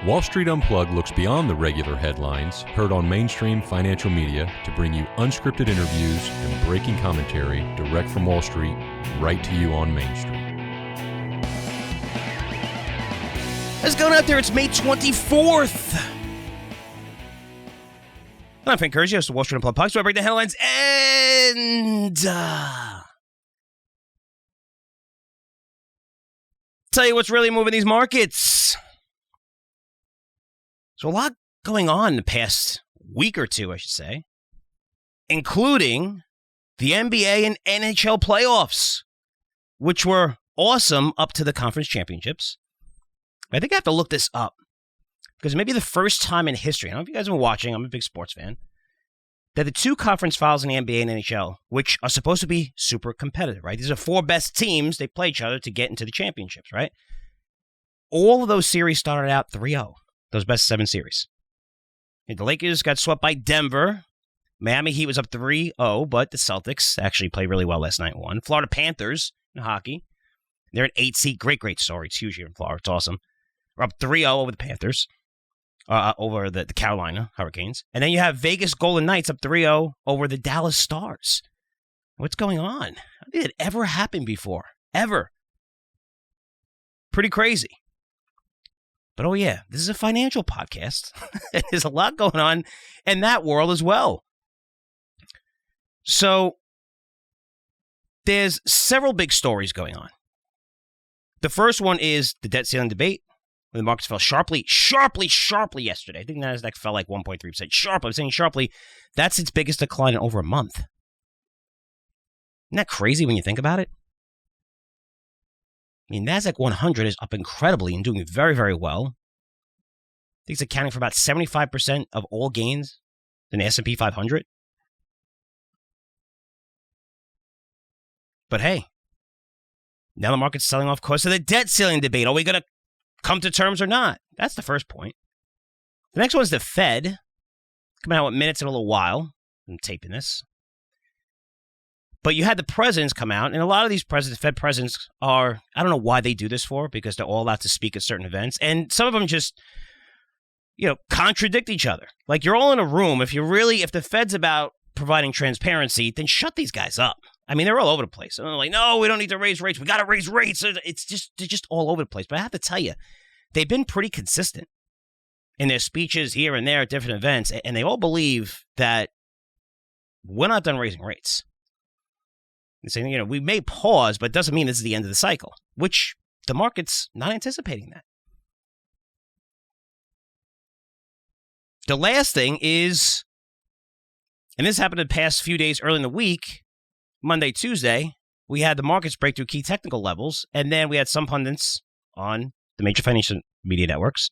Wall Street Unplugged looks beyond the regular headlines heard on mainstream financial media to bring you unscripted interviews and breaking commentary direct from Wall Street right to you on Main Street. What's going out there? It's May 24th. I'm Frank Curzi, host of Wall Street Unplugged podcast, where I break the headlines and tell you what's really moving these markets. So a lot going on the past week or two, I should say, including the NBA and NHL playoffs, which were awesome up to the conference championships. I think I have to look this up because maybe the first time in history, I don't know if you guys have been watching, I'm a big sports fan, that the two conference finals in the NBA and NHL, which are supposed to be super competitive, right? These are four best teams. They play each other to get into the championships, right? All of those series started out 3-0. Those best seven series. The Lakers got swept by Denver. Miami Heat was up 3-0, but the Celtics actually played really well last night and won. Florida Panthers in hockey. They're an 8 seed. Great story. It's huge here in Florida. It's awesome. We're up 3-0 over the Panthers. Over the Carolina Hurricanes. And then you have Vegas Golden Knights up 3-0 over the Dallas Stars. What's going on? I don't think it ever happened before. Ever. Pretty crazy. But oh yeah, this is a financial podcast. There's a lot going on in that world as well. So there's several big stories going on. The first one is the debt ceiling debate, when the markets fell sharply yesterday. I think Nasdaq fell like 1.3%. Sharply, I'm saying sharply. That's its biggest decline in over a month. Isn't that crazy when you think about it? I mean, Nasdaq 100 is up incredibly and doing very, very well. I think it's accounting for about 75% of all gains in the S&P 500. But hey, now the market's selling off because of the debt ceiling debate. Are we going to come to terms or not? That's the first point. The next one is the Fed. Coming out with minutes in a little while. I'm taping this. But you had the presidents come out, and a lot of these presidents, Fed presidents, are, I don't know why they do this for, because they're all allowed to speak at certain events, and some of them just, contradict each other. Like, you're all in a room. If the Fed's about providing transparency, then shut these guys up. I mean, they're all over the place. And they're like, no, we don't need to raise rates. We got to raise rates. They're just all over the place. But I have to tell you, they've been pretty consistent in their speeches here and there at different events, and they all believe that we're not done raising rates. And saying, we may pause, but it doesn't mean this is the end of the cycle, which the market's not anticipating that. The last thing is, and this happened the past few days early in the week, Monday, Tuesday, we had the markets break through key technical levels, and then we had some pundits on the major financial media networks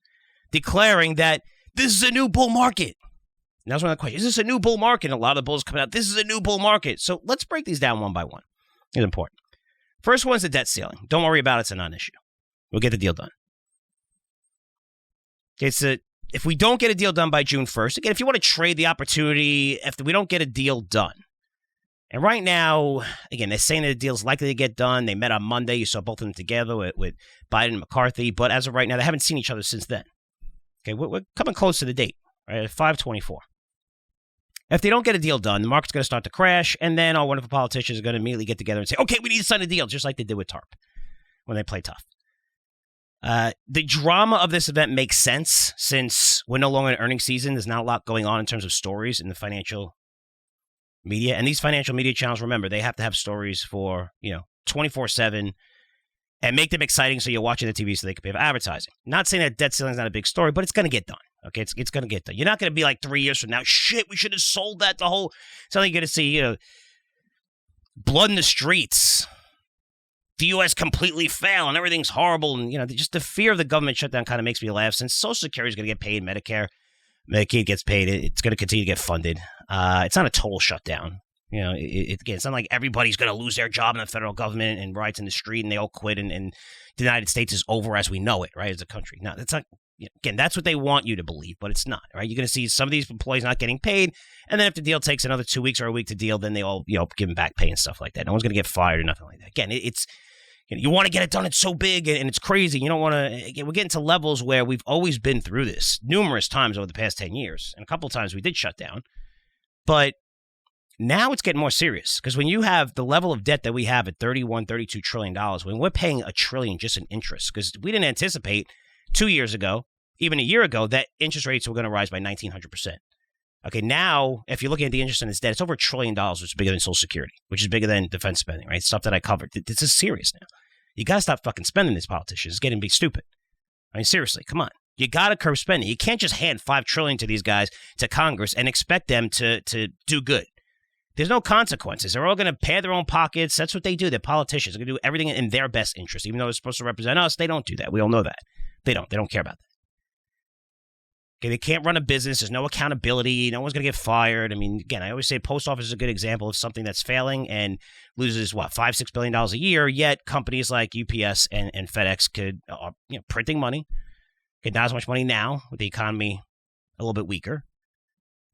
declaring that this is a new bull market. And that's one of the questions. Is this a new bull market? And a lot of the bulls coming out, this is a new bull market. So let's break these down one by one. It's important. First one's the debt ceiling. Don't worry about it. It's a non-issue. We'll get the deal done. If we don't get a deal done by June 1st, again, if you want to trade the opportunity, if we don't get a deal done. And right now, again, they're saying that the deal's likely to get done. They met on Monday. You saw both of them together with Biden and McCarthy. But as of right now, they haven't seen each other since then. Okay, we're coming close to the date, right, at 5/24. If they don't get a deal done, the market's going to start to crash, and then our wonderful politicians are going to immediately get together and say, okay, we need to sign a deal, just like they did with TARP when they play tough. The drama of this event makes sense since we're no longer in earnings season. There's not a lot going on in terms of stories in the financial media. And these financial media channels, remember, they have to have stories for, 24/7 and make them exciting so you're watching the TV so they can pay for advertising. Not saying that debt ceiling is not a big story, but it's going to get done. Okay, it's going to get done. You're not going to be like 3 years from now, shit, we should have sold that the whole... It's not like you're going to see, blood in the streets. The U.S. completely failed and everything's horrible. And, just the fear of the government shutdown kind of makes me laugh. Since Social Security is going to get paid, Medicare, Medicaid gets paid, it's going to continue to get funded. It's not a total shutdown. Again, it's not like everybody's going to lose their job in the federal government and riots in the street and they all quit and the United States is over as we know it, right, as a country. No, that's not... Again, that's what they want you to believe, but it's not, right? You're going to see some of these employees not getting paid, and then if the deal takes another 2 weeks or a week to deal, then they all, give them back pay and stuff like that. No one's going to get fired or nothing like that. Again, it's You want to get it done. It's so big and it's crazy. You don't want to. We're getting to levels where we've always been through this numerous times over the past 10 years. And a couple of times we did shut down. But now it's getting more serious because when you have the level of debt that we have at $31-32 trillion, when we're paying $1 trillion just in interest, because we didn't anticipate 2 years ago, even a year ago, that interest rates were going to rise by 1,900%. Okay, now, if you're looking at the interest on this debt, it's over $1 trillion, which is bigger than Social Security, which is bigger than defense spending, right? Stuff that I covered. This is serious now. You got to stop fucking spending these politicians. It's getting to be stupid. I mean, seriously, come on. You got to curb spending. You can't just hand $5 trillion to these guys, to Congress, and expect them to do good. There's no consequences. They're all going to pay their own pockets. That's what they do. They're politicians. They're going to do everything in their best interest. Even though they're supposed to represent us, they don't do that. We all know that. They don't. They don't care about that. Okay, they can't run a business. There's no accountability. No one's going to get fired. I mean, again, I always say post office is a good example of something that's failing and loses, $5-6 billion a year, yet companies like UPS and FedEx could, printing money, get not as much money now with the economy a little bit weaker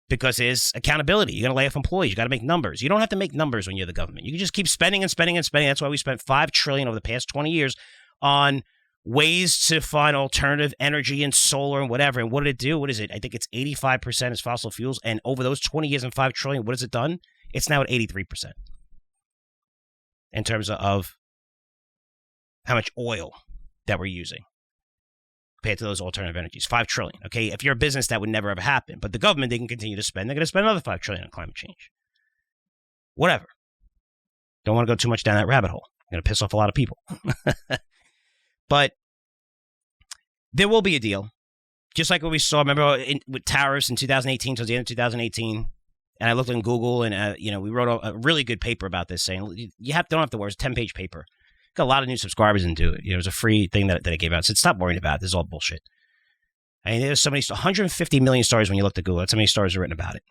because there's accountability. You're going to lay off employees. You got to make numbers. You don't have to make numbers when you're the government. You can just keep spending and spending and spending. That's why we spent $5 trillion over the past 20 years on ways to find alternative energy and solar and whatever. And what did it do? What is it? I think it's 85% is fossil fuels. And over those 20 years and $5 trillion, what has it done? It's now at 83% in terms of how much oil that we're using compared to those alternative energies. $5 trillion. Okay. If you're a business, that would never ever happen. But the government, they can continue to spend. They're going to spend another $5 trillion on climate change. Whatever. Don't want to go too much down that rabbit hole. I'm going to piss off a lot of people. But there will be a deal, just like what we saw, remember, with tariffs in 2018, towards the end of 2018. And I looked on Google and, we wrote a really good paper about this saying you don't have to worry. It's a 10-page paper. Got a lot of new subscribers into it. It was a free thing that I gave out. I said, stop worrying about it. This is all bullshit. I mean, there's 150 million stories when you look at Google. That's how many stories are written about it.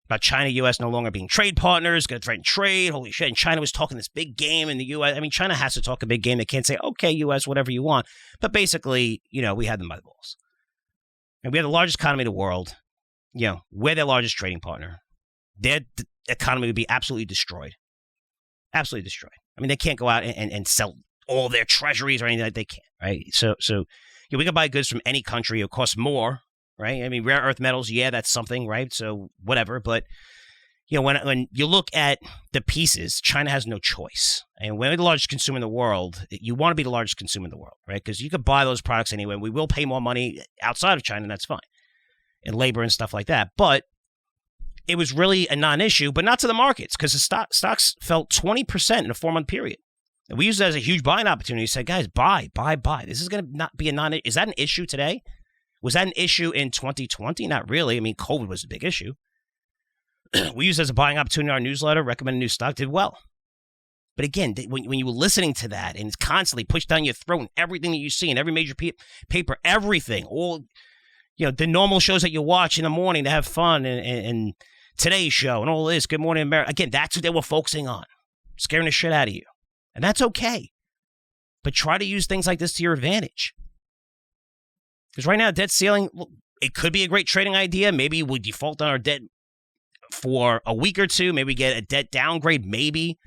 About China, U.S. no longer being trade partners, going to threaten trade. Holy shit. And China was talking this big game in the U.S. I mean, China has to talk a big game. They can't say, okay, U.S., whatever you want. But basically, we had them by the balls. And we have the largest economy in the world. We're their largest trading partner. Their economy would be absolutely destroyed. Absolutely destroyed. I mean, they can't go out and sell all their treasuries or anything like that. They can't, right? So we can buy goods from any country. It costs more. Right? I mean, rare earth metals, yeah, that's something, right? So whatever. But, when you look at the pieces, China has no choice. And when we're the largest consumer in the world, you want to be the largest consumer in the world, right? Because you could buy those products anyway. We will pay more money outside of China, and that's fine. And labor and stuff like that. But it was really a non-issue, but not to the markets, because the stocks fell 20% in a 4-month period. And we used it as a huge buying opportunity. We said, guys, buy. This is going to not be a non-issue. Is that an issue today? Was that an issue in 2020? Not really. I mean, COVID was a big issue. We used it as a buying opportunity in our newsletter, recommend a new stock, did well. But again, when you were listening to that and it's constantly pushed down your throat and everything that you see in every major paper, everything, all, the normal shows that you watch in the morning to have fun and Today's Show and all this, Good Morning America. Again, that's what they were focusing on, scaring the shit out of you. And that's okay. But try to use things like this to your advantage. Because right now, debt ceiling, it could be a great trading idea. Maybe we default on our debt for a week or two. Maybe get a debt downgrade, maybe.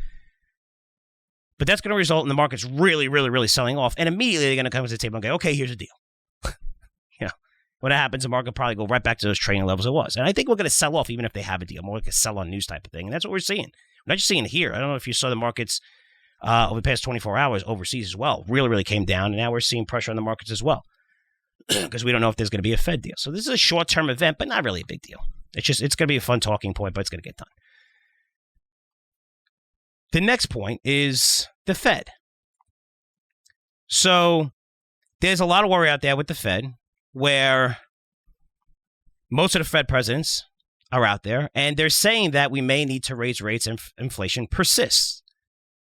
But that's going to result in the markets really, really, really selling off. And immediately they're going to come to the table and go, okay, here's a deal. When that happens, the market will probably go right back to those trading levels it was. And I think we're going to sell off even if they have a deal. More like a sell-on news type of thing. And that's what we're seeing. We're not just seeing it here. I don't know if you saw the markets over the past 24 hours overseas as well. Really, really came down. And now we're seeing pressure on the markets as well. Because we don't know if there's going to be a Fed deal. So this is a short-term event, but not really a big deal. It's going to be a fun talking point, but it's going to get done. The next point is the Fed. So there's a lot of worry out there with the Fed, where most of the Fed presidents are out there, and they're saying that we may need to raise rates if inflation persists,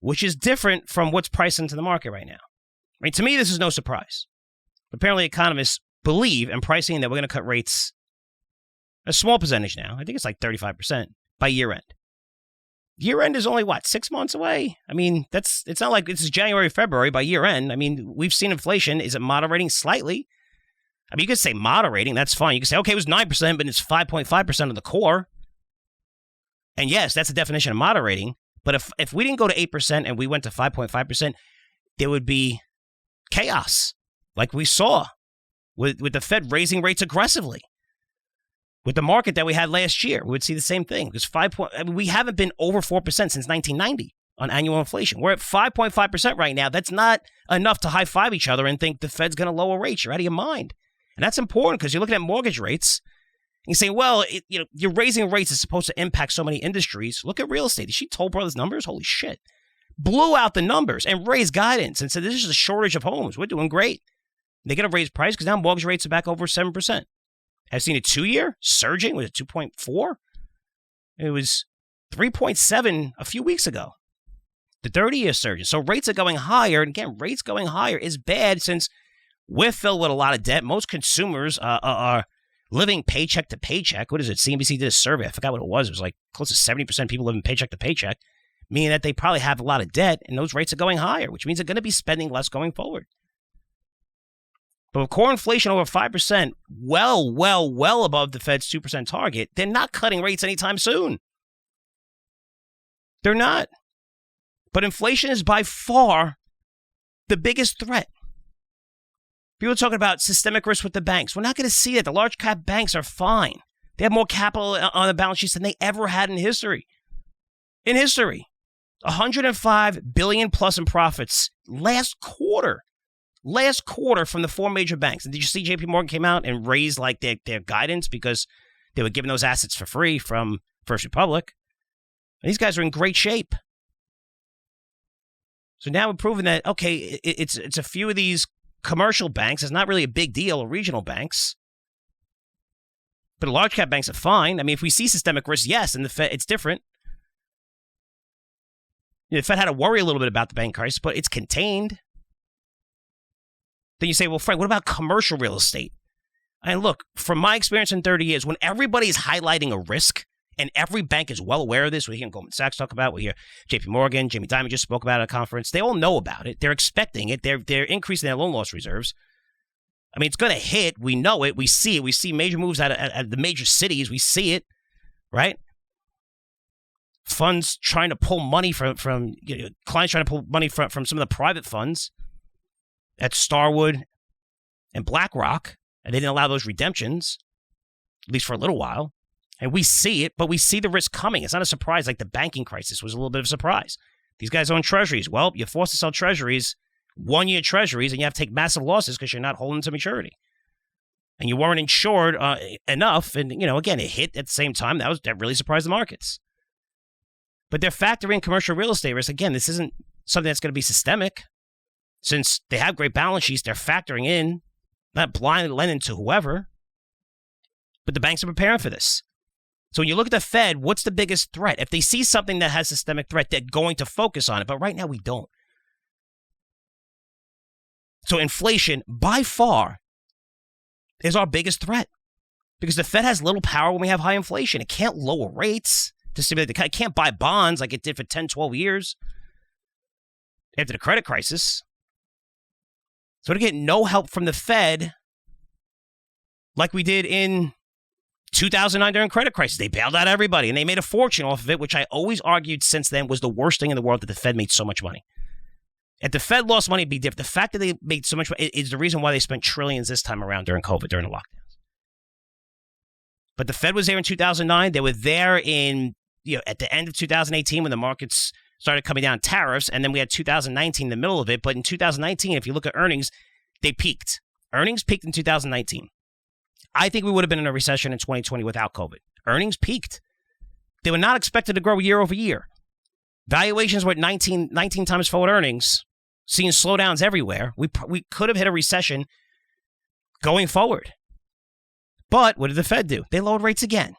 which is different from what's priced into the market right now. I mean, to me, this is no surprise. Apparently, economists believe in pricing that we're going to cut rates a small percentage now. I think it's like 35% by year end. Year end is only, 6 months away? I mean, it's not like it's January, February by year end. I mean, we've seen inflation. Is it moderating slightly? I mean, you could say moderating. That's fine. You could say, okay, it was 9%, but it's 5.5% of the core. And yes, that's the definition of moderating. But if we didn't go to 8% and we went to 5.5%, there would be chaos like we saw with the Fed raising rates aggressively. With the market that we had last year, we would see the same thing. Because we haven't been over 4% since 1990 on annual inflation. We're at 5.5% right now. That's not enough to high-five each other and think the Fed's going to lower rates. You're out of your mind. And that's important because you're looking at mortgage rates. And you say, well, you're raising rates is supposed to impact so many industries. Look at real estate. Did she Toll Brothers numbers? Holy shit. Blew out the numbers and raised guidance and said, this is a shortage of homes. We're doing great. They're going to raise price because now mortgage rates are back over 7%. I've seen a 2-year surging. Was it 2.4? It was 3.7 a few weeks ago. The 30-year surging. So rates are going higher. And again, rates going higher is bad since we're filled with a lot of debt. Most consumers are living paycheck to paycheck. What is it? CNBC did a survey. I forgot what it was. It was like close to 70% people living paycheck to paycheck, meaning that they probably have a lot of debt, and those rates are going higher, which means they're going to be spending less going forward. But with core inflation over 5%, well above the Fed's 2% target, they're not cutting rates anytime soon. They're not. But inflation is by far the biggest threat. People are talking about systemic risk with the banks. We're not going to see it. The large cap banks are fine. They have more capital on the balance sheets than they ever had in history. In history, $105 billion plus in profits last quarter from the four major banks. And did you see JP Morgan came out and raised like their guidance because they were giving those assets for free from First Republic? And these guys are in great shape. So now we're proving that, okay, it's a few of these commercial banks. It's not really a big deal, or regional banks. But the large cap banks are fine. I mean, if we see systemic risk, yes, and the Fed, it's different. The Fed had to worry a little bit about the bank crisis, but it's contained. Then you say, well, Frank, what about commercial real estate? And look, from my experience in 30 years, when everybody is highlighting a risk, and every bank is well aware of this, we hear Goldman Sachs talk about it, we hear JP Morgan, Jamie Dimon just spoke about it at a conference. They all know about it. They're expecting it. They're increasing their loan loss reserves. I mean, it's going to hit. We know it. We see it. We see major moves out of the major cities. We see it, right? Funds trying to pull money from clients trying to pull money from some of the private funds at Starwood and BlackRock, and they didn't allow those redemptions, at least for a little while. And we see it, but we see the risk coming. It's not a surprise like the banking crisis was a little bit of a surprise. These guys own treasuries. Well, you're forced to sell treasuries, 1-year treasuries, and you have to take massive losses because you're not holding to maturity. And you weren't insured enough. And, again, it hit at the same time. That really surprised the markets. But they're factoring commercial real estate risk. Again, this isn't something that's going to be systemic. Since they have great balance sheets, they're factoring in, not blindly lending to whoever. But the banks are preparing for this. So when you look at the Fed, what's the biggest threat? If they see something that has systemic threat, they're going to focus on it. But right now, we don't. So inflation, by far, is our biggest threat. Because the Fed has little power when we have high inflation. It can't lower rates to stimulate it can't buy bonds like it did for 10, 12 years after the credit crisis. So to get no help from the Fed like we did in 2009 during credit crisis. They bailed out everybody, and they made a fortune off of it, which I always argued since then was the worst thing in the world, that the Fed made so much money. If the Fed lost money, it'd be different. The fact that they made so much money is the reason why they spent trillions this time around during COVID, during the lockdowns. But the Fed was there in 2009. They were there in, at the end of 2018 when the markets started coming down tariffs, and then we had 2019 in the middle of it. But in 2019, if you look at earnings, they peaked. Earnings peaked in 2019. I think we would have been in a recession in 2020 without COVID. Earnings peaked. They were not expected to grow year over year. Valuations were at 19 times forward earnings, seeing slowdowns everywhere. We could have hit a recession going forward. But what did the Fed do? They lowered rates again.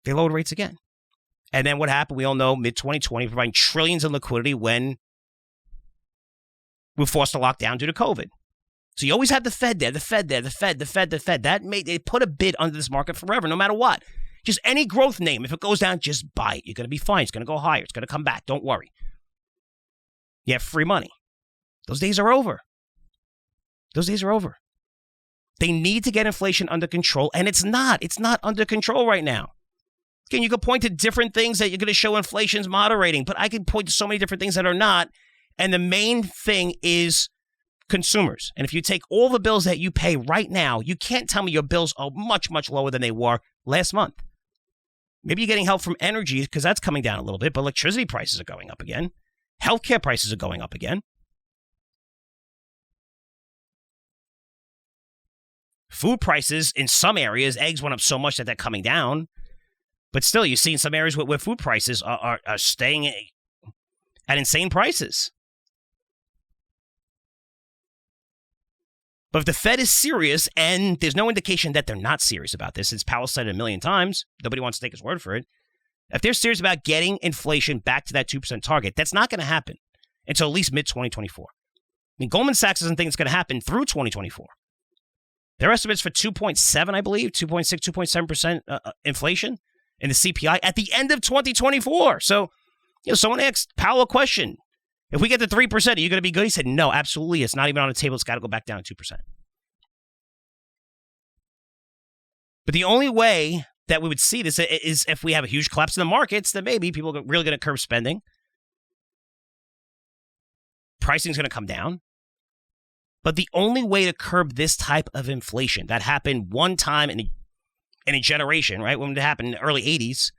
And then what happened? We all know mid-2020, providing trillions in liquidity when we were forced to lock down due to COVID. So you always had the Fed there, the Fed. They put a bid under this market forever, no matter what. Just any growth name, if it goes down, just buy it. You're going to be fine. It's going to go higher. It's going to come back. Don't worry. You have free money. Those days are over. They need to get inflation under control, and it's not. It's not under control right now. Again, you could point to different things that you're going to show inflation's moderating, but I can point to so many different things that are not. And the main thing is consumers. And if you take all the bills that you pay right now, you can't tell me your bills are much, much lower than they were last month. Maybe you're getting help from energy because that's coming down a little bit, but electricity prices are going up again. Healthcare prices are going up again. Food prices in some areas, eggs went up so much that they're coming down. But still, you see in some areas where food prices are staying at insane prices. But if the Fed is serious, and there's no indication that they're not serious about this, since Powell said it a million times, nobody wants to take his word for it. If they're serious about getting inflation back to that 2% target, that's not going to happen until at least mid-2024. I mean, Goldman Sachs doesn't think it's going to happen through 2024. Their estimates for 2.7, I believe, 2.6, 2.7% inflation in the CPI at the end of 2024. So, someone asked Powell a question. If we get to 3%, are you going to be good? He said, no, absolutely. It's not even on the table. It's got to go back down to 2%. But the only way that we would see this is if we have a huge collapse in the markets, then maybe people are really going to curb spending. Pricing is going to come down. But the only way to curb this type of inflation that happened one time in a generation, right? When it happened in the early 80s,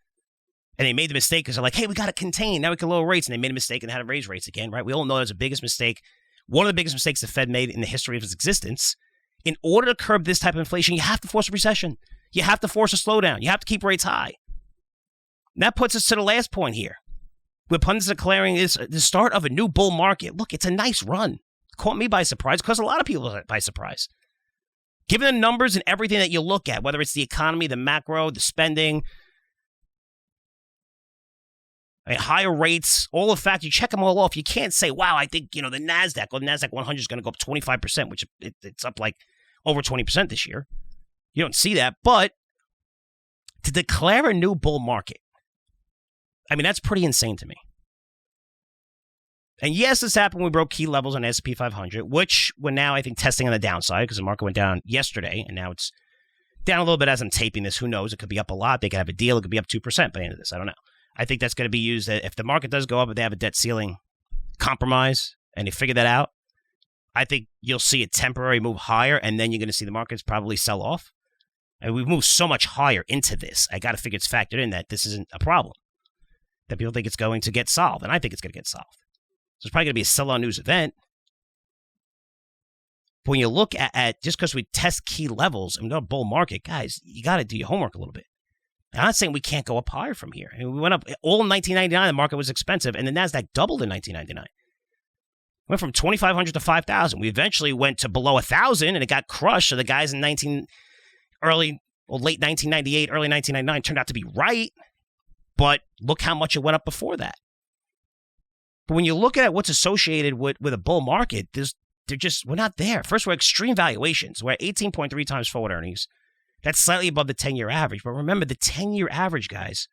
and they made the mistake because they're like, hey, we got to contain. Now we can lower rates. And they made a mistake and had to raise rates again, right? We all know that's the biggest mistake. One of the biggest mistakes the Fed made in the history of its existence. In order to curb this type of inflation, you have to force a recession. You have to force a slowdown. You have to keep rates high. And that puts us to the last point here. Where pundits declaring is the start of a new bull market. Look, it's a nice run. Caught me by surprise because a lot of people by surprise. Given the numbers and everything that you look at, whether it's the economy, the macro, the spending, higher rates, all the facts, you check them all off. You can't say, wow, I think, the NASDAQ or the NASDAQ 100 is going to go up 25%, which it's up like over 20% this year. You don't see that. But to declare a new bull market, that's pretty insane to me. And yes, this happened when we broke key levels on S&P 500, which we're now, I think, testing on the downside because the market went down yesterday, and now it's down a little bit as I'm taping this. Who knows? It could be up a lot. They could have a deal. It could be up 2% by the end of this. I don't know. I think that's going to be used if the market does go up, if they have a debt ceiling compromise and they figure that out, I think you'll see a temporary move higher, and then you're going to see the markets probably sell off. And we've moved so much higher into this. I got to figure it's factored in that this isn't a problem, that people think it's going to get solved, and I think it's going to get solved. So it's probably going to be a sell-on news event. But when you look at just because we test key levels and a bull market, guys, you got to do your homework a little bit. I'm not saying we can't go up higher from here. We went up all in 1999. The market was expensive, and the NASDAQ doubled in 1999. Went from 2,500 to 5,000. We eventually went to below 1,000, and it got crushed. So the guys in late 1998, early 1999 turned out to be right. But look how much it went up before that. But when you look at what's associated with a bull market, we're not there. First, we're extreme valuations. We're at 18.3 times forward earnings. That's slightly above the 10-year average. But remember, the 10-year average, guys,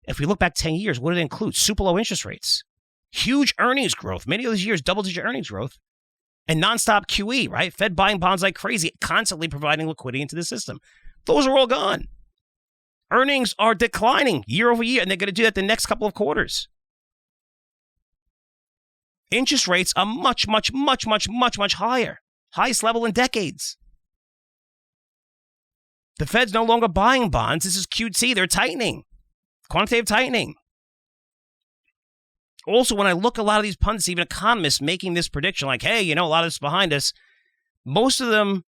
if we look back 10 years, what did it include? Super low interest rates, huge earnings growth, many of those years, double-digit earnings growth, and nonstop QE, right? Fed buying bonds like crazy, constantly providing liquidity into the system. Those are all gone. Earnings are declining year over year, and they're going to do that the next couple of quarters. Interest rates are much, much, much, much, much, much higher. Highest level in decades. The Fed's no longer buying bonds. This is QT. They're tightening. Quantitative tightening. Also, when I look at a lot of these pundits, even economists making this prediction, like, hey, a lot of this behind us, most of them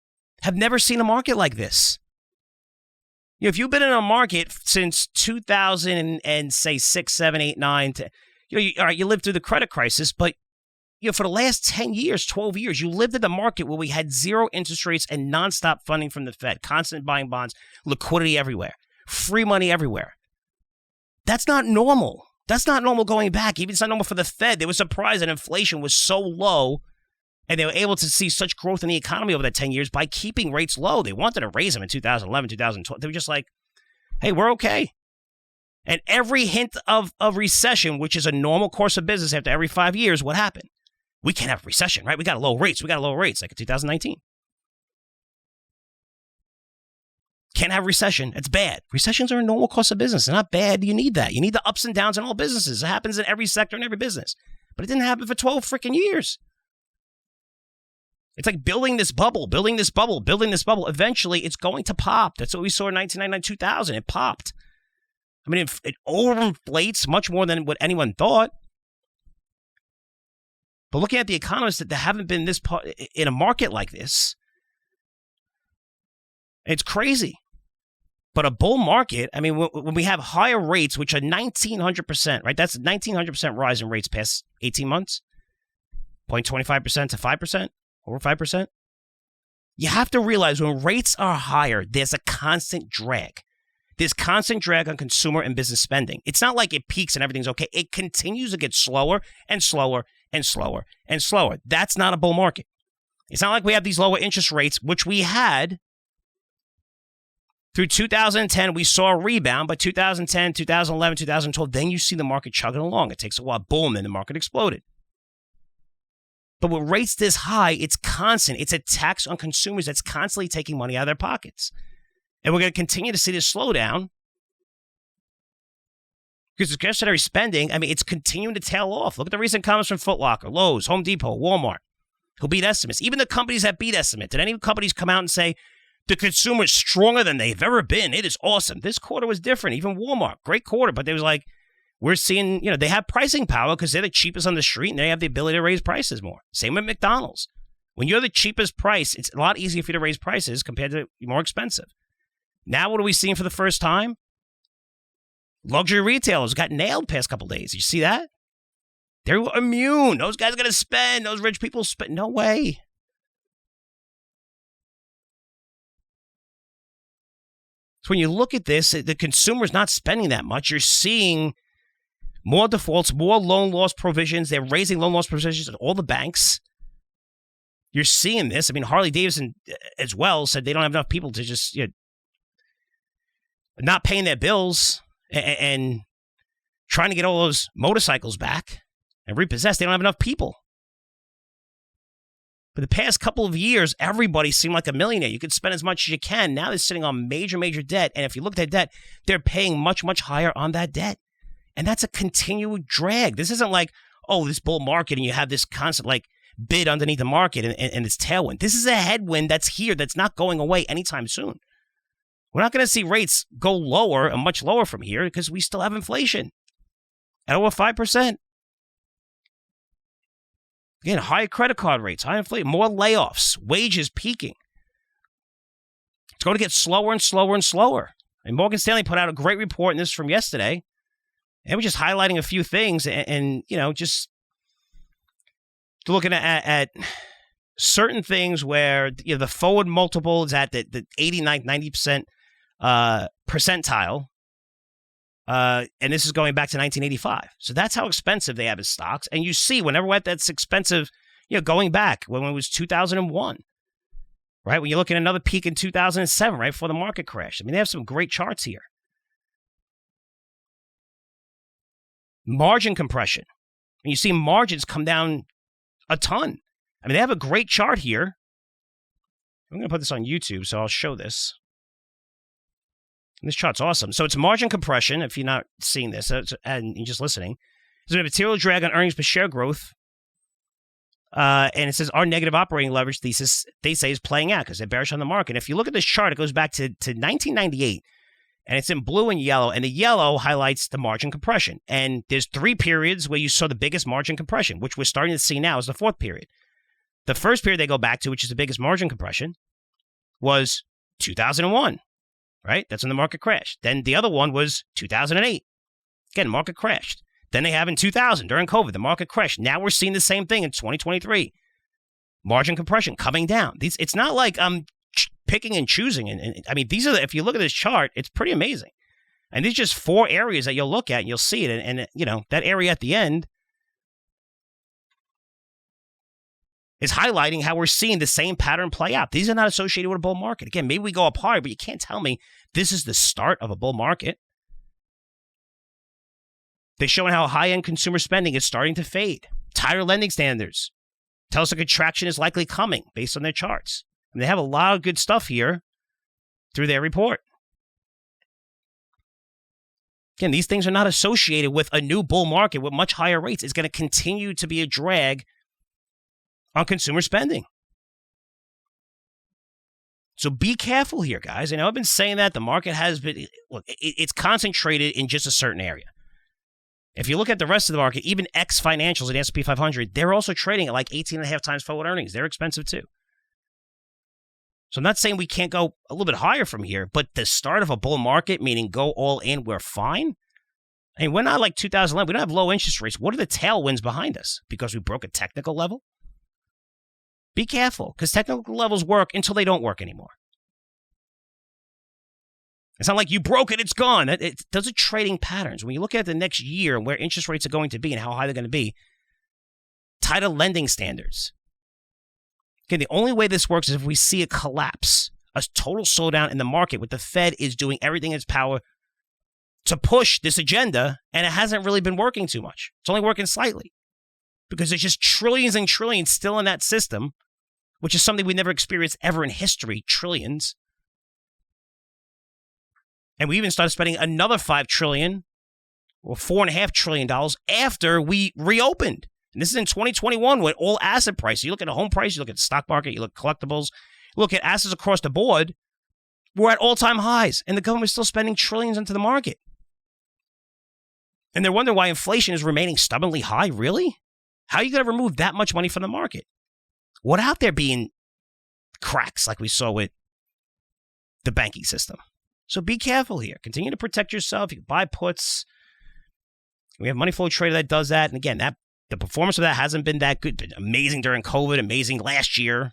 have never seen a market like this. If you've been in a market since 2000 and say 6, 7, 8, 9, all right, you lived through the credit crisis, but for the last 10 years, 12 years, you lived in a market where we had zero interest rates and nonstop funding from the Fed, constant buying bonds, liquidity everywhere, free money everywhere. That's not normal. That's not normal going back. Even it's not normal for the Fed. They were surprised that inflation was so low, and they were able to see such growth in the economy over that 10 years by keeping rates low. They wanted to raise them in 2011, 2012. They were just like, hey, we're okay. And every hint of recession, which is a normal course of business after every 5 years, what happened? We can't have a recession, right? We got low rates. Like in 2019. Can't have recession. It's bad. Recessions are a normal course of business. They're not bad. You need that. You need the ups and downs in all businesses. It happens in every sector and every business. But it didn't happen for 12 freaking years. It's like building this bubble. Eventually, it's going to pop. That's what we saw in 1999, 2000. It popped. I mean, it overinflates much more than what anyone thought. But looking at the economists that haven't been this part in a market like this, it's crazy. But a bull market, I mean, when we have higher rates, which are 1,900%, right? That's a 1,900% rise in rates past 18 months, 0.25% to 5%, over 5%. You have to realize when rates are higher, there's a constant drag. There's constant drag on consumer and business spending. It's not like it peaks and everything's okay. It continues to get slower and slower and slower and slower. That's not a bull market. It's not like we have these lower interest rates, which we had through 2010. We saw a rebound, but 2010, 2011, 2012, then you see the market chugging along. It takes a while, boom, then the market exploded. But with rates this high, it's constant. It's a tax on consumers that's constantly taking money out of their pockets. And we're going to continue to see this slowdown because discretionary spending, I mean, it's continuing to tail off. Look at the recent comments from Foot Locker, Lowe's, Home Depot, Walmart, who beat estimates. Even the companies that beat estimates. Did any companies come out and say, the consumer is stronger than they've ever been? It is awesome. This quarter was different. Even Walmart, great quarter. But they was like, we're seeing, they have pricing power because they're the cheapest on the street and they have the ability to raise prices more. Same with McDonald's. When you're the cheapest price, it's a lot easier for you to raise prices compared to more expensive. Now, what are we seeing for the first time? Luxury retailers got nailed past couple days. You see that? They're immune. Those guys are going to spend. Those rich people spend. No way. So when you look at this, the consumer's not spending that much. You're seeing more defaults, more loan loss provisions. They're raising loan loss provisions at all the banks. You're seeing this. I mean, Harley-Davidson as well said they don't have enough people to just not paying their bills and trying to get all those motorcycles back and repossessed. They don't have enough people. For the past couple of years, everybody seemed like a millionaire. You could spend as much as you can. Now they're sitting on major, major debt. And if you look at that debt, they're paying much, much higher on that debt. And that's a continued drag. This isn't like, this bull market and you have this constant bid underneath the market and it's tailwind. This is a headwind that's here that's not going away anytime soon. We're not going to see rates go lower and much lower from here because we still have inflation at over 5%. Again, high credit card rates, high inflation, more layoffs, wages peaking. It's going to get slower and slower and slower. And Morgan Stanley put out a great report, and this is from yesterday. And we're just highlighting a few things and just looking at certain things where the forward multiple is at the 89th, 90% percentile. And this is going back to 1985. So that's how expensive they have as stocks. And you see whenever that's expensive, going back when it was 2001, right? When you look at another peak in 2007, right before the market crashed. I mean, they have some great charts here. Margin compression. And you see margins come down a ton. I mean, they have a great chart here. I'm going to put this on YouTube, so I'll show this. And this chart's awesome. So it's margin compression, if you're not seeing this and you're just listening. There's a material drag on earnings per share growth. And it says our negative operating leverage thesis, they say, is playing out because they're bearish on the market. If you look at this chart, it goes back to 1998. And it's in blue and yellow. And the yellow highlights the margin compression. And there's 3 periods where you saw the biggest margin compression, which we're starting to see now is the 4th period. The first period they go back to, which is the biggest margin compression, was 2001, right? That's when the market crashed. Then the other one was 2008. Again, market crashed. Then they have in 2000, during COVID, the market crashed. Now we're seeing the same thing in 2023. Margin compression coming down. It's not like I'm picking and choosing. And I mean, these are, if you look at this chart, it's pretty amazing. And these are just 4 areas that you'll look at and you'll see it. And that area at the end is highlighting how we're seeing the same pattern play out. These are not associated with a bull market. Again, maybe we go up higher, but you can't tell me this is the start of a bull market. They're showing how high-end consumer spending is starting to fade. Tighter lending standards tell us a contraction is likely coming based on their charts. And they have a lot of good stuff here through their report. Again, these things are not associated with a new bull market with much higher rates. It's going to continue to be a drag on consumer spending. So be careful here, guys. I know I've been saying that. The market has been, look, it's concentrated in just a certain area. If you look at the rest of the market, even ex-financials in the S&P 500, they're also trading at like 18.5 times forward earnings. They're expensive too. So I'm not saying we can't go a little bit higher from here, but the start of a bull market, meaning go all in, we're fine. I mean, we're not like 2011. We don't have low interest rates. What are the tailwinds behind us? Because we broke a technical level? Be careful, because technical levels work until they don't work anymore. It's not like you broke it, it's gone. Those are trading patterns. When you look at the next year and where interest rates are going to be and how high they're going to be, tied to lending standards. Okay, the only way this works is if we see a collapse, a total slowdown in the market, with the Fed is doing everything in its power to push this agenda, and it hasn't really been working too much. It's only working slightly because there's just trillions and trillions still in that system, which is something we never experienced ever in history, trillions. And we even started spending another $5 trillion or $4.5 trillion after we reopened. And this is in 2021 with all asset prices. You look at a home price, you look at the stock market, you look at collectibles, you look at assets across the board, we're at all-time highs, and the government's still spending trillions into the market. And they're wondering why inflation is remaining stubbornly high. Really? How are you going to remove that much money from the market without there being cracks like we saw with the banking system? So be careful here. Continue to protect yourself. You can buy puts. We have Money Flow Trader that does that. And again, the performance of that hasn't been that good. Been amazing during COVID, amazing last year.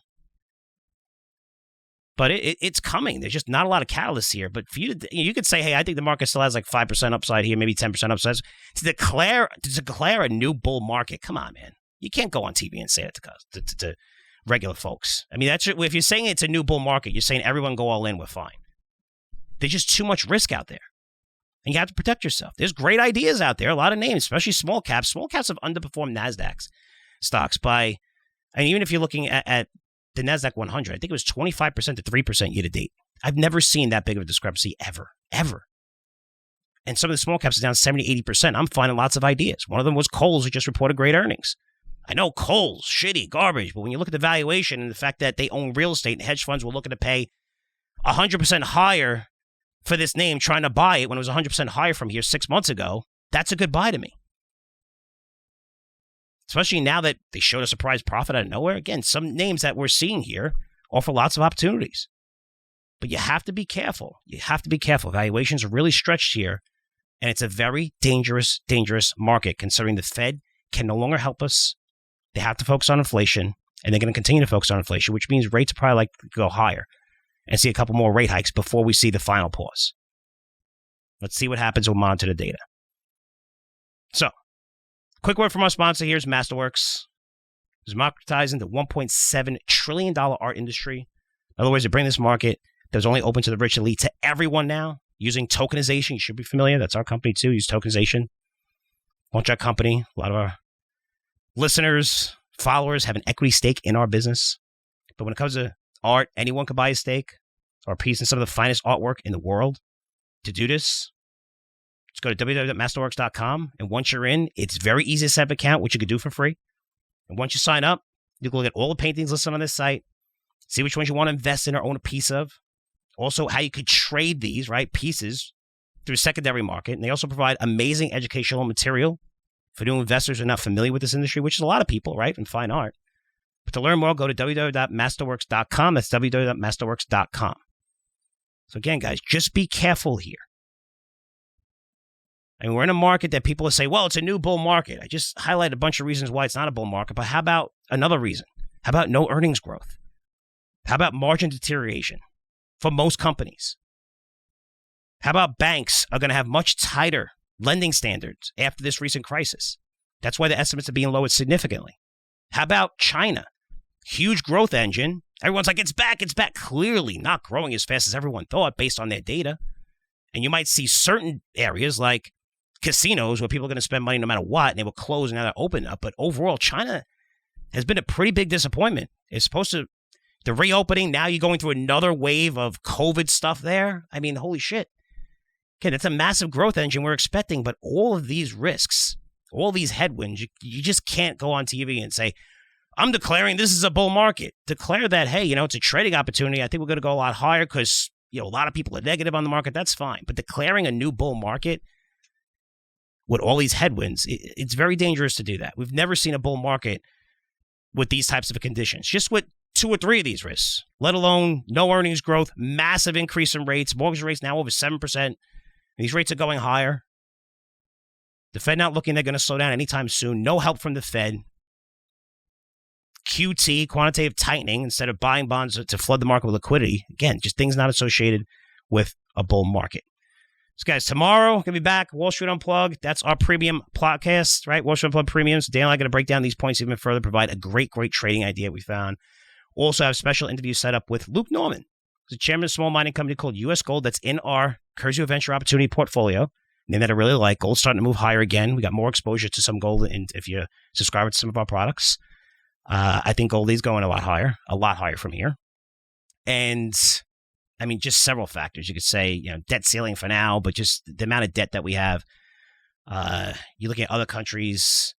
But it's coming. There's just not a lot of catalysts here. But for you to, you could say, hey, I think the market still has like 5% upside here, maybe 10% upside. To declare a new bull market, come on, man. You can't go on TV and say it to regular folks. I mean, that's if you're saying it's a new bull market, you're saying everyone go all in, we're fine. There's just too much risk out there. And you have to protect yourself. There's great ideas out there, a lot of names, especially small caps. Small caps have underperformed NASDAQ stocks by, and even if you're looking at the NASDAQ 100, I think it was 25% to 3% year to date. I've never seen that big of a discrepancy ever. And some of the small caps are down 70, 80%. I'm finding lots of ideas. One of them was Kohl's, who just reported great earnings. I know Kohl's, shitty, garbage, but when you look at the valuation and the fact that they own real estate and hedge funds were looking to pay 100% higher for this name, trying to buy it when it was 100% higher from here 6 months ago, that's a good buy to me. Especially now that they showed a surprise profit out of nowhere. Again, some names that we're seeing here offer lots of opportunities. But you have to be careful. You have to be careful. Valuations are really stretched here, and it's a very dangerous market, considering the Fed can no longer help us. They have to focus on inflation, and they're going to continue to focus on inflation, which means rates probably like to go higher and see a couple more rate hikes before we see the final pause. Let's see what happens. We'll monitor the data. So, quick word from our sponsor here is Masterworks. It's democratizing the $1.7 trillion art industry. In other words, they bring this market that was only open to the rich elite to everyone now using tokenization. You should be familiar. That's our company too. Use tokenization. Launch our company. A lot of our listeners, followers have an equity stake in our business. But when it comes to art, anyone can buy a stake or a piece in some of the finest artwork in the world. To do this, just go to www.masterworks.com. And once you're in, it's very easy to set up an account, which you can do for free. And once you sign up, you can look at all the paintings listed on this site, see which ones you want to invest in or own a piece of. Also, how you could trade these, right, pieces through secondary market. And they also provide amazing educational material for new investors who are not familiar with this industry, which is a lot of people, right, in fine art. But to learn more, go to www.masterworks.com. That's www.masterworks.com. So again, guys, just be careful here. I mean, we're in a market that people will say, well, it's a new bull market. I just highlighted a bunch of reasons why it's not a bull market, but how about another reason? How about no earnings growth? How about margin deterioration for most companies? How about banks are going to have much tighter lending standards after this recent crisis? That's why the estimates are being lowered significantly. How about China? Huge growth engine. Everyone's like, it's back. Clearly not growing as fast as everyone thought based on their data. And you might see certain areas like casinos where people are going to spend money no matter what, and they will close and now they're open up. But overall, China has been a pretty big disappointment. It's supposed to The reopening, now you're going through another wave of COVID stuff there. I mean, holy shit. Okay, that's a massive growth engine we're expecting, but all of these risks, all these headwinds, you just can't go on TV and say, I'm declaring this is a bull market. Declare that, hey, it's a trading opportunity. I think we're going to go a lot higher because, a lot of people are negative on the market. That's fine. But declaring a new bull market with all these headwinds, it's very dangerous to do that. We've never seen a bull market with these types of conditions, just with 2 or 3 of these risks, let alone no earnings growth, massive increase in rates, mortgage rates now over 7%. These rates are going higher. The Fed not looking they're going to slow down anytime soon. No help from the Fed. QT, quantitative tightening, instead of buying bonds to flood the market with liquidity. Again, just things not associated with a bull market. So guys, tomorrow, going to be back, Wall Street Unplugged. That's our premium podcast, right? Wall Street Unplugged Premium. So Dan and I are going to break down these points even further, provide a great trading idea we found. Also have special interviews set up with Luke Norman, who's the chairman of a small mining company called U.S. Gold that's in our Curzio Venture Opportunity portfolio. Name that I really like. Gold's starting to move higher again. We got more exposure to some gold if you subscribe to some of our products. I think gold is going a lot higher from here. And I mean, just several factors. You could say, debt ceiling for now, but just the amount of debt that we have. You look at other countries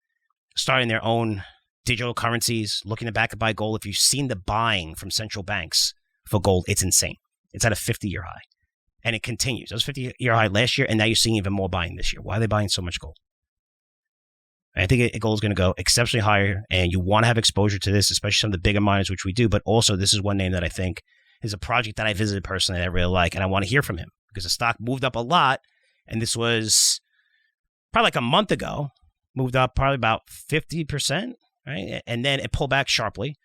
starting their own digital currencies, looking to back and buy gold. If you've seen the buying from central banks for gold, it's insane. It's at a 50-year high. And it continues. It was 50-year high last year, and now you're seeing even more buying this year. Why are they buying so much gold? I think gold is going to go exceptionally higher, and you want to have exposure to this, especially some of the bigger miners, which we do. But also, this is one name that I think is a project that I visited personally that I really like, and I want to hear from him because the stock moved up a lot, and this was probably like a month ago, moved up probably about 50%, right? And then it pulled back sharply.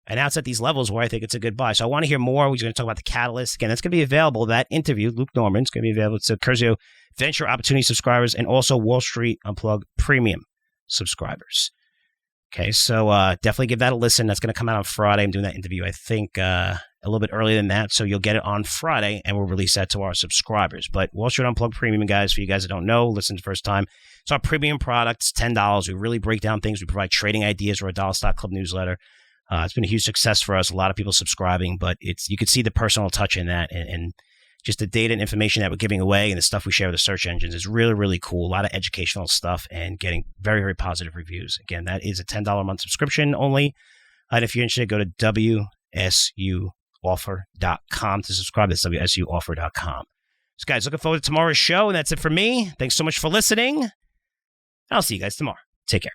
And now it's at these levels where I think it's a good buy. So I want to hear more. We're going to talk about the catalyst. Again, that's going to be available. That interview, Luke Norman, is going to be available to Curzio Venture Opportunity subscribers and also Wall Street Unplugged Premium subscribers. Okay, so definitely give that a listen. That's going to come out on Friday. I'm doing that interview, I think, a little bit earlier than that. So you'll get it on Friday, and we'll release that to our subscribers. But Wall Street Unplugged Premium, guys, for you guys that don't know, listen the first time. It's our premium product. It's $10. We really break down things. We provide trading ideas for our Dollar Stock Club newsletter. It's been a huge success for us. A lot of people subscribing, but you could see the personal touch in that and just the data and information that we're giving away and the stuff we share with the search engines is really, really cool. A lot of educational stuff and getting very, very positive reviews. Again, that is a $10 a month subscription only. And if you're interested, go to WSUoffer.com to subscribe. That's WSUoffer.com. So guys, looking forward to tomorrow's show. And that's it for me. Thanks so much for listening. I'll see you guys tomorrow. Take care.